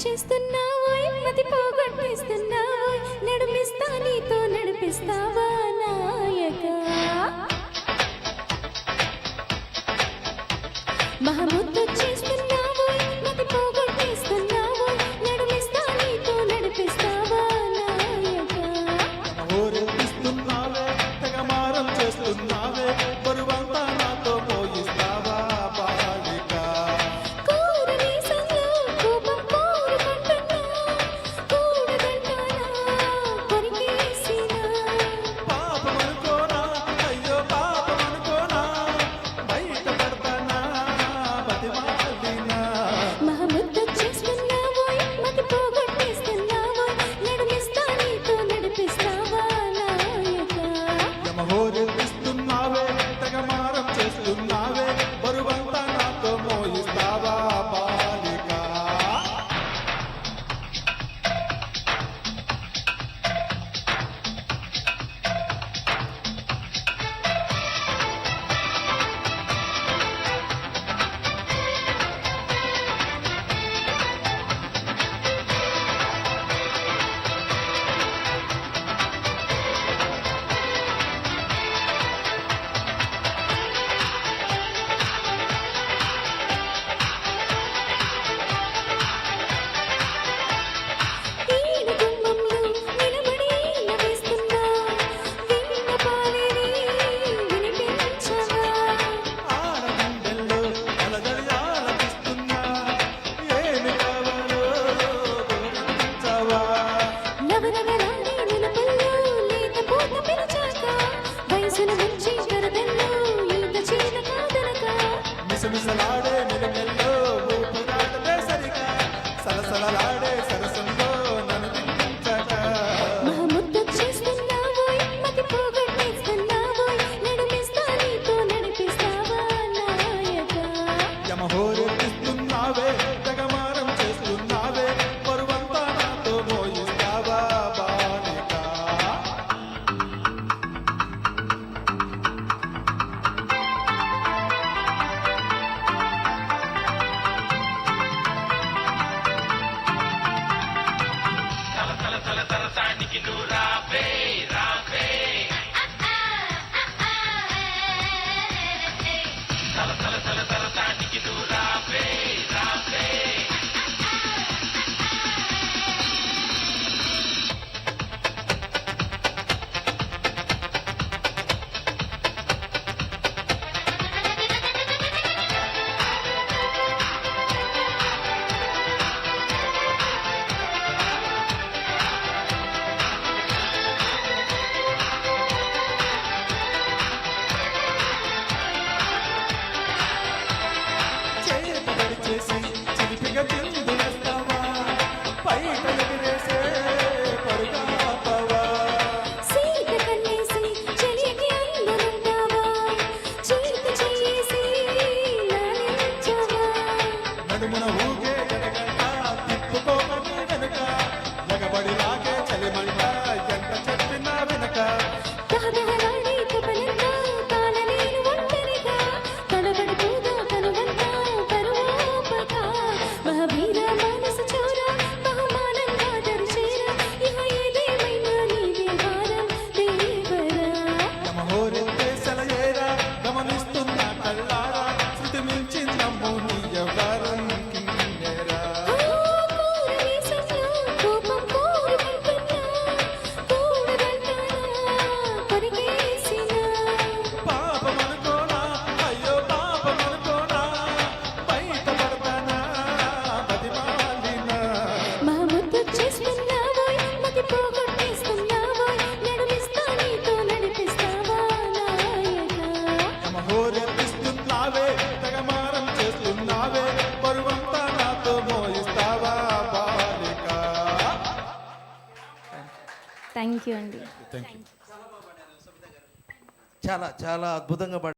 చేస్తున్నావో మతి పోగొట్టేస్తున్నావో నడిపిస్తా నీతో నడిపిస్తావా నాయక మహముద్దు చేస్తున్నావో మతి పోగొట్టేస్తున్నావో నడిపిస్తా నీతో నడిపిస్తావా నాయక ఊరేగిస్తున్నావే తెగమారం చేస్తున్నావే బరువంతా నాతో మోయిస్తావా బాలిక కోరని సంలో కోపం కోరుకుంటున్నా కూడదంటానా కొరికేసినా పాపం అనుకోనా అయ్యో పాపం అనుకోనా బయట పడతానా బతిమాలినా మహముద్దు చేస్తున్నావో మతి పోగొట్టేస్తున్నావో నడిపిస్తా నీతో నడిపిస్తావా నాయక ఊరేగిస్తున్నావే తెగమారం చేస్తున్నావే బరువంతా నాతో మోయిస్తావా బాలిక ఈడు గుమ్మంలో నిలబడి నవ్వేస్తున్నా విన్నపాలేని వినిపించవా ఆడగుండెల్లో అలజడి ఆలపిస్తున్నా ఏమి కావాలో వివరించవా నవనగరాడే నిలపల్లో లేత పూత పిలిచాక వయసును ముంచి కరదల్లో ఈత చీల కాదనక మిసమిసలాడే నిలమెల్లో ఊపిరాడదే సరిగా సలసలలాడే సరసంలో నన్ను దించక మహముద్దు చేస్తున్నావో మతి పోగొట్టేస్తున్నావో నడిపిస్తా నీతో నడిపిస్తావా నాయక యమహోరెత్తిస్తున్నావే తెగమారం చేస్తున్నావే పరువంతా నాతో మోయిస్తావా బాలిక చేతి చేసి చిలిపిగా చిందులేస్తావా పైట ఎగిరేసే పరుగాపవా సీత కన్నేసి చెలికి అందునుంటావా చేత చేసి లాలించవా నడుమున ఊగే గడగంట తిప్పుకోమని వెనుక ఎగబడి లాగే చలిమంట ఎంత చెప్పినా వెనక దహదహలాడే కపలంతా తాళలేని ఒంటరిగా తడబడిపోదా కనువంతా పరువోపక మహావీర మానస చోర బహుమానంగా దరిచేర ఇహ ఏదేమైనా నీదే భారం దేవరా యమహోరెత్తే సెలయేరా గమనిస్తున్న కళ్ళారా శృతి మించి నమ్ము నీ ఎవరం కిన్నెరా కోరని సంలో కోపం కోరుకుంటున్నా కూడదంటానా కొరికేసినా పాపం అనుకోనా అయ్యో పాపం అనుకోనా బయట పడతానా బతిమాలినా మహముద్దు చేస్తున్నావో మతి పోగొట్టేస్తున్నావో నడిపిస్తా నీతో నడిపిస్తావా నాయక యమహోరెత్తిస్తున్నావే తెగమారం చేస్తున్నావే పరువంతా నాతో మోయిస్తావా బాలిక థ్యాంక్ యూ అండి చాలా చాలా అద్భుతంగా